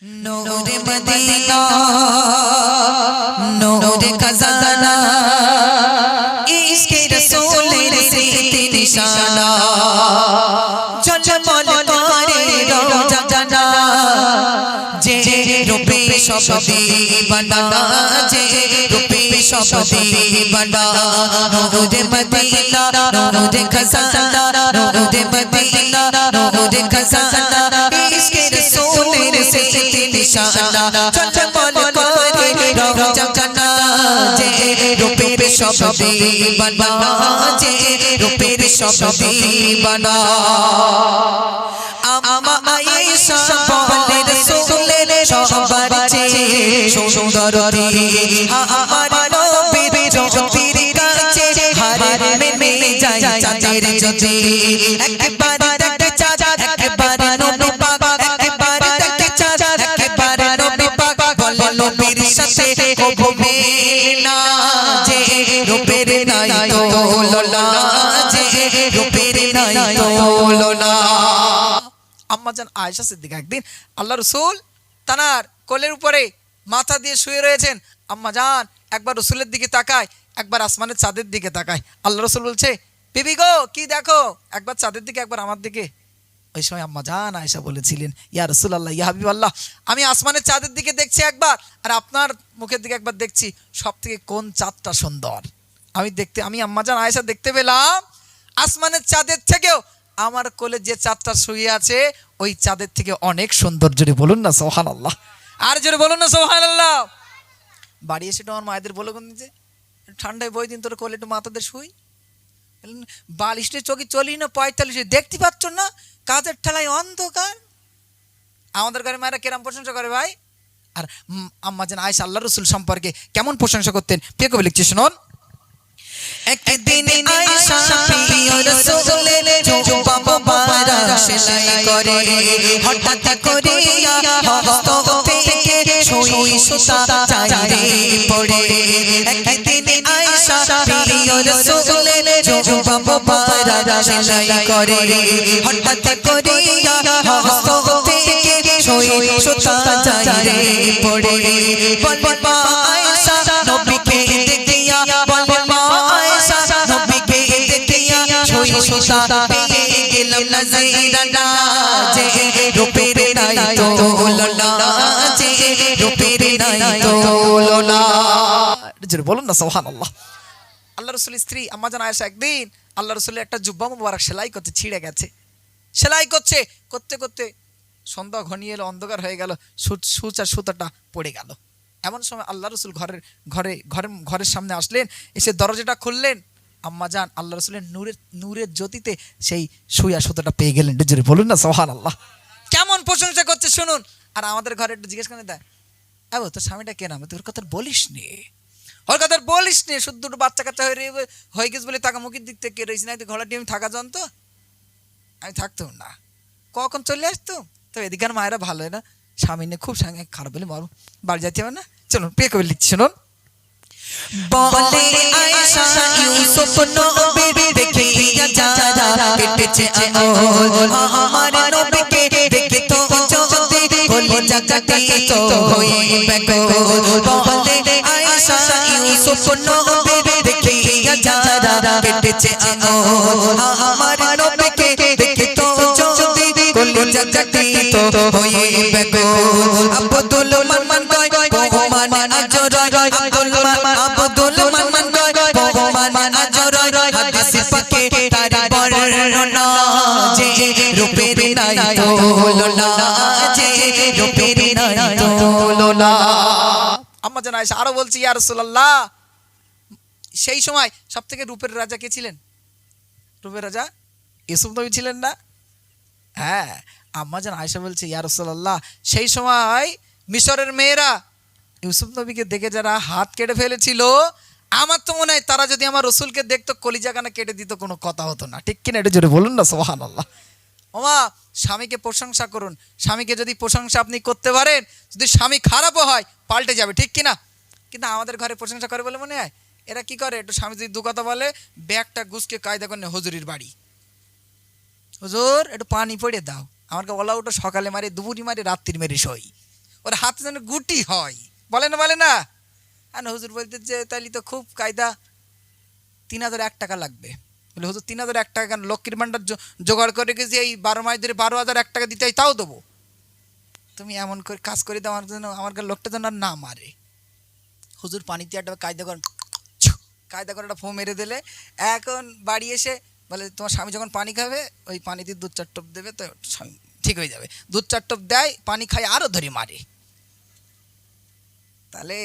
নূরে Medina নূরে খজানা ইশকে রাসূলের সিতে নিশানা ঝলমল করে রওজা জানা যে রূপে সব দিবানা যে রূপে সব দিবানা নূরে মদিনা নূরে খজানা নূরে মদিনা নূরে খজানা ইশকে রাসূলের সিতে নিশানা ঝলমল করে রওজা জানা যে রূপে সব দিবানা যে রূপে সব দিবানা আম্মা আয়েশা বলে রাসূলের সবার চেয়ে সুন্দরী আমার নবীর জ্যোতির কাছে হার মেনে যায় চাঁদের জ্যোতি একবার দেখে চাঁদ একবার নবী পাক একবার দেখে চাঁদ একবার নবী পাক বলে নবীর সাথে হবে না যে রূপের নাই তুলনা যে রূপের নাই তুলনা। আম্মাজান আয়েশা সিদ্দিকা একদিন আল্লাহ রাসূল তানার কোলের উপরে মাথা দিয়ে শুয়ে রয়েছেন। আম্মাজান একবার রাসূলের দিকে তাকায়, একবার আসমানের চাঁদের দিকে তাকায়। আল্লাহ রাসূল বলছে, বিবি গো কি দেখো? একবার চাঁদের দিকে একবার আমার দিকে। ওই সময় আম্মাজান আয়েশা বলেছিলেন, ইয়া রাসূলুল্লাহ ইয়া হাবিবাল্লাহ, আমি আসমানের চাঁদের দিকে দেখছি একবার, আর আপনার মুখের দিকে একবার দেখছি, সব থেকে কোন চাঁদটা সুন্দর? আমি আম্মাজান আয়েশা দেখতে পেলাম আসমানের চাঁদের থেকেও আমার কোলে যে চাঁদটা শুয়ে আছে ওই চাঁদের থেকে অনেক সুন্দর। জোরে বলুন না সুবহানাল্লাহ, আর জোরে বলুন না সুবহানাল্লাহ। বাড়ি এসে আমার মায়েদের বলে কোন যে ঠান্ডায় বই দিন তোর কোলে একটু মাথাতে শুই, বালিশে চোখে চলি না 45 দেখতে পাচ্ছ না কাজের ঠেলায় অন্ধকার। আমাদের ঘরে মায়েরা কেরাম প্রশংসা করে ভাই। আর আম্মাজান আয়েশা আল্লাহ রাসূল সম্পর্কে কেমন প্রশংসা করতেন প্রিয় কবি লিখছে শুনুন। একদিন আয়েশা প্রিয় রাসূলের জুব্বা মোবারক সেলাই করে, হঠাৎ করিয়া হস্ত থেকে সুই সুতা চাইরে পড়ে। একদিন আয়েশা প্রিয় রাসূলের জুব্বা মোবারক সেলাই করে, হঠাৎ করিয়া হস্ত থেকে সুই সুতা চাইরে পড়ে। বল মা আয়েশা নবীকে দেখিয়া, বল মা সুতা পেয়ে গেলাম নজরানা যে রূপের নাই তুলনা যে রূপের নাই তুলনা। জোরে বলুন না সুবহানাল্লাহ। আল্লাহ রাসূলের স্ত্রী আম্মাজান আয়েশা একদিন আল্লাহ রাসূলের একটা জুব্বা মোবারক সেলাই করতে ছিঁড়ে গেছে। সেলাই করতে করতে সন্ধ্যা ঘনিয়ে এলো, অন্ধকার হয়ে গেল, সূচ আর সুতাটা পড়ে গেল। এমন সময় আল্লাহ রাসূল ঘরের সামনে আসলেন, এসে দরজাটা খুললেন। আম্মাজান আল্লাহ রাসূলের নূরের জ্যোতিতে সেই সুইয়া সুতোটা পেয়ে গেলেন। জোরে বলুন না সুবহানাল্লাহ। কেমন প্রশংসা করছে শুনুন। আর আমাদের ঘরে একটু জিজ্ঞেস করে দেয়, আবু তোর স্বামীটা কে নাম? তোর কথা বলিস নি, ওর কথা বলিস নি, শুধু দুটো বাচ্চা কাচ্চা হয়ে গেছে বলে তাকে মুখের দিক থেকে রয়েছি, না ঘোড়া ডিম থাকা জানতো আমি থাকতাম না, কখন চলে আসতো। তো এদিকে আর মায়েরা ভালো হয় না, স্বামী নিয়ে খুব সঙ্গে খারাপ বলে মারো, বাড়ি যাইতে হবে না। চলুন পেয়ে কবে লিখছি শুনুন। বলে আয়েশা ইউসুফ নবীর দেখিয়া যারা কেটেছে আঙুল, আমার নবীকে দেখে তো যদি বলে জাগাতে তো হইবে গোল। বলে আয়েশা ইউসুফ নবীর দেখিয়া যারা কেটেছে আঙুল, আমার নবীকে দেখে তো যদি বলে জাগাতে তো হইবে গোল। আব্দুল মান কয় বহুমান আজরায়, আব্দুল মান কয় বহুমান আজরায়, হাদিস পাকে তার বর্ণনা যে রূপের নাই তুলনা যে রূপের নাই তুলনা। আম্মাজান আয়েশা আরো বলছি, ইয়া রাসূলুল্লাহ সেই সময় সবথেকে রূপের রাজা কে ছিলেন? রূপের রাজা ইউসুফ নবী ছিলেন না? হ্যাঁ, আম্মাজান আয়েশা বলছে, ইয়া রাসূলুল্লাহ সেই সময় মিশরের মেয়েরা ইউসুফ নবীকে দেখে যারা হাত কেটে ফেলেছিল, আমার তো মনে হয় তারা যদি আমার রসুলকে দেখতো কলিজাখানা কেটে দিত, কোনো কথা হতো না। ঠিক কিনা? এটা জোরে বলুন না সুবহানাল্লাহ। ওমা স্বামীকে প্রশংসা করুন, স্বামীকে যদি প্রশংসা আপনি করতে পারেন, যদি স্বামী খারাপও হয় পাল্টে যাবে, ঠিক কিনা? কিন্তু আমাদের ঘরে প্রশংসা করে বলে মনে হয় এরা কি করে, একটু স্বামী যদি দু কথা বলে ব্যাগটা গুছকে কায়দা করে হুজুরির বাড়ি, হুজুর একটু পানি পড়ে দাও, আমাকে ওলা ওটা সকালে মারি, দুপুরি মারি, রাত্রির মেরে সই, ওর হাতে যেন গুটি হয়, বলে না। আর হুজুর বলতে যে তাইলে তো খুব কায়দা, 3001 টাকা লাগবে। বলে হুজুর 3001 টাকা কেন, লক্ষ্মীর ভাণ্ডার জোগাড় করে গেছি, এই 12 মাস ধরে 12,001 টাকা দিতে হয়, তাও দেবো। তুমি এমন করে কাজ করে দাও আমার জন্য, আমার লোকটা যেন আর না মারে। হুজুর পানিতে একটা কায়দা করে একটা ফো মেরে দিলে, এখন বাড়ি এসে বলে তোমার স্বামী যখন পানি খাবে ওই পানি দিয়ে 2-4 টোপ দেবে, তো স্বামী ঠিক হয়ে যাবে। 2-4 টোপ দেয়, পানি খায়, আরও ধরে মারে। তাহলে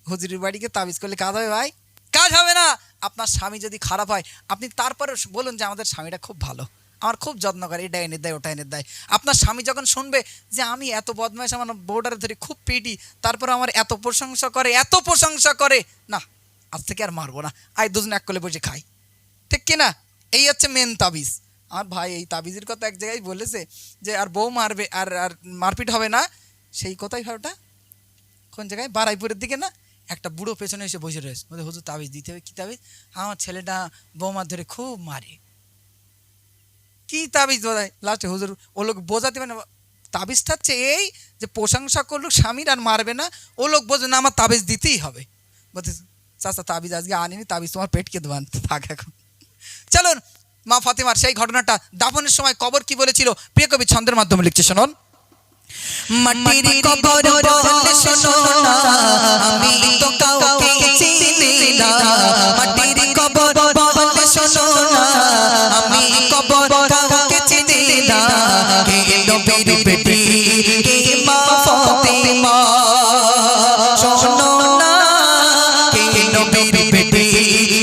হুজুরের বাড়িকে তাবিজ করলে কাজ হবে ভাই? কাজ হবে না। আপনার স্বামী যদি খারাপ হয়, আপনি তারপরে বলুন যে আমাদের স্বামীটা খুব ভালো, আমার খুব যত্ন করে, এটা এনে দেয়, ওটা এনে দেয়। আপনার স্বামী যখন শুনবে যে আমি এত বদমাইশ, আমার বউডারে ধরে খুব পিটি, তারপর আমার এত প্রশংসা করে, না আজ থেকে আর মারবো না, আয় দুজন এক কোলে বসে খাই, ঠিক কিনা? এই হচ্ছে মেন তাবিজ। আমার ভাই এই তাবিজের কথা এক জায়গায় বলেছে যে আর বউ মারবে, আর আর মারপিট হবে না। সেই কথাই হয় ওটা কোন জায়গায়, বারাইপুরের দিকে না, একটা বুড়ো পেছনে এসে বসে রয়েছে, বলে হুজুর তাবিজ দিতে হবে। কি তাবিজ? আমার ছেলেটা বৌমার ধরে খুব মারে। কি তাবিজ বোঝায়? লাস্টে হুজুর ও লোক বোঝাতে পারে না, তাবিজটা হচ্ছে এই যে প্রশংসা করলো স্বামীর আর মারবে না। ও লোক বোঝে না আমার তাবিজ দিতেই হবে। বলতে চাচা তাবিজ আজকে আনিনি, তাবিজ তোমার পেটকে দেবান থাক এখন। চলুন মা ফাতেমার সেই ঘটনাটা, দাফনের সময় কবর কি বলেছিল, প্রিয় কবি ছন্দের মাধ্যমে লিখছে, শুনুন। মাটির কবর বলে শোনো না, আমি তো কাউকে চিনি না। মাটির কবর বলে শোনো না, আমি কবর কাউকে চিনি না। কে নবীর বেটি, কে মা ফাতেমা, শোনো না, কে নবীর বেটি,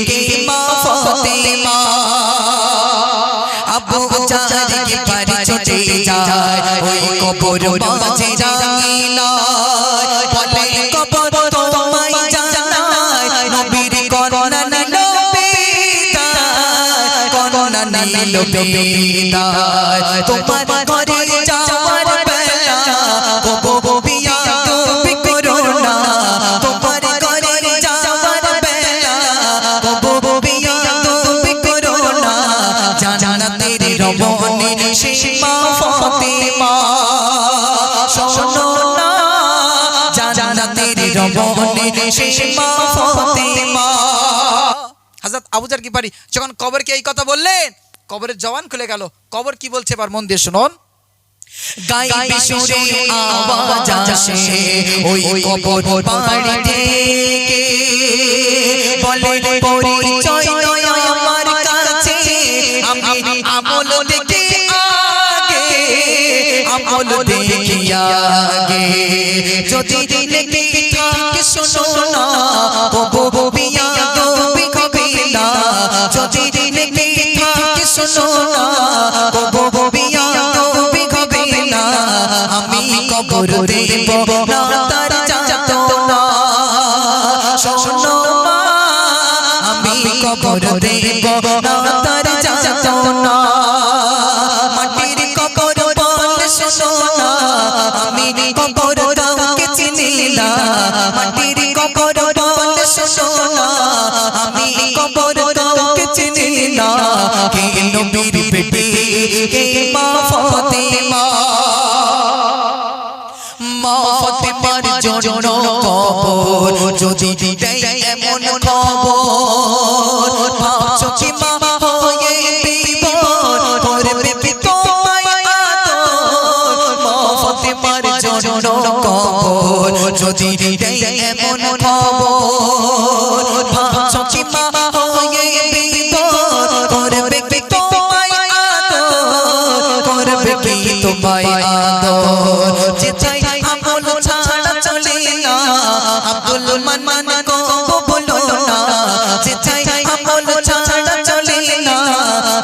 কে মা ফাতেমা। আবু জাহল কি পারে ছুটে যায় ওই কবর মাঝে জানিলা, বলে কবর তোমায় জানায়, নবীর কন্যা নিল বিদায়, কন্যা নিল বিদায়। তোমার ঘরে যাওয়ার বেলা কবো বিয়া তুমি করো না, তোমার ঘরে যাওয়ার বেলা কবো বিয়া তুমি করো না। জান্নাতের রমণী সেই মা ফাতেমা, শোনো না, জান্নাতের রমণী সেই মা ফাতেমা। হযরত আবু জার গিফারি যখন কবরকে এই কথা বললেন, কবরের জবান খুলে গেল। কবর কি বলছে এবার মন দিয়ে শুনুন। গাইবে সুরে আওয়াজ আসে ওই কবর পাড়ি থেকে, বলে পরিচয় নয় আমার কাছে, আমি আমল দেখে আগে, আমল দেখি আগে। যদি লেগে থাকে শোনো না, কবো বিয়া তুমি হবে না। যদি লেগে থাকে শোনো না, কবো বিয়া তুমি হবে না। আমি কবর দেব না তার যাতনা, শোনো মা, আমি কবর দেব না তার যাতনা। মাটির কবর বলে শোনো না, আমি কবর কাউকে চিনি না। মাটির কবর বলে শোনো না, আমি কবর কাউকে চিনি না। কে নবীর বেটি, কে মা ফাতেমা, মা ফাতেমার জন্য কবর যদি দেয় এমন খবর, ভাবছো কি মা হয়ে বিভোর করবে তোমায় আদর। মা ফাতেমার জন্য কবর যদি দেয় এমন খবর, ভাবছো কি মা হয়ে বিভোর করবে তোমায় আদর, করবে কি তোমায় আদর। যে চাই আমল ছাড়া চলে না, আব্দুল মান্নান কবো বলো না। যে চাই আমল ছাড়া চলে না,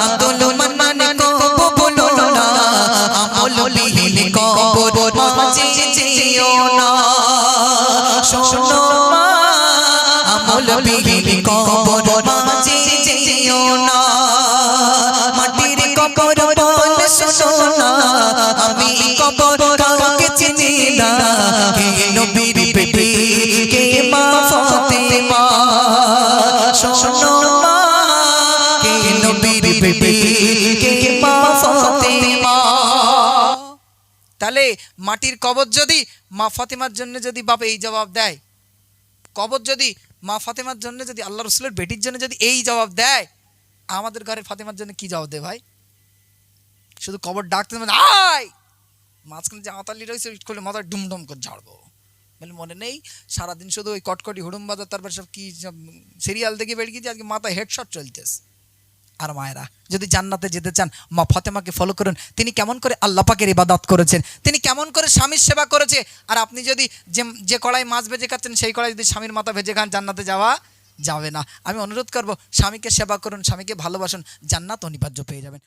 আব্দুল মান্নান কবো বলো না। আমল বিহীন কবর মাঝে যেও না, শোনো মা, আমল বিহীন কবর মাঝে যেও না। মাটির কবর বলে শোনো না, আমি কবর কাউকে চিনি না। কে নবীর বেটি, কে মা ফাতেমা, শোনো মা, কে নবীর বেটি, কে মা ফাতেমা। তাহলে কবরে, মাটির কবর যদি মা ফাতেমার জন্য যদি বাপ এই জবাব দেয়, কবর যদি মা ফাতেমার জন্য যদি আল্লাহ রসুলের বেটির জন্য যদি এই জবাব দেয়, আমাদের ঘরের ফাতেমার জন্য কি জবাব দেয় ভাই? শুধু কবর ডাকতে আয়, মাঝখানে যে আতালি রয়েছে করলে মাথায় ডুমডুম করে ঝাড়বো, বলে মনে নেই সারাদিন শুধু ওই কটকটি হুড়ুম বাজার, তারপর সব কি সব সিরিয়াল দেখে বেড়ে গিয়েছে, আজকে মাথায় হেডশট চলতেছে। আর মায়েরা যদি জান্নাতে যেতে চান, মা ফাতেমাকে ফলো করুন। তিনি কেমন করে আল্লাহ পাকের ইবাদত করেছেন, তিনি কেমন করে স্বামীর সেবা করেছে। আর আপনি যদি যে কড়াই মাছ ভেজে খাচ্ছেন সেই কড়াই যদি স্বামীর মাথা ভেজে খান, জান্নাতে যাওয়া যাবে না। আমি অনুরোধ করব, স্বামীকে সেবা করুন, স্বামীকে ভালোবাসুন, জান্নাত অনিবার্য পেয়ে যাবেন।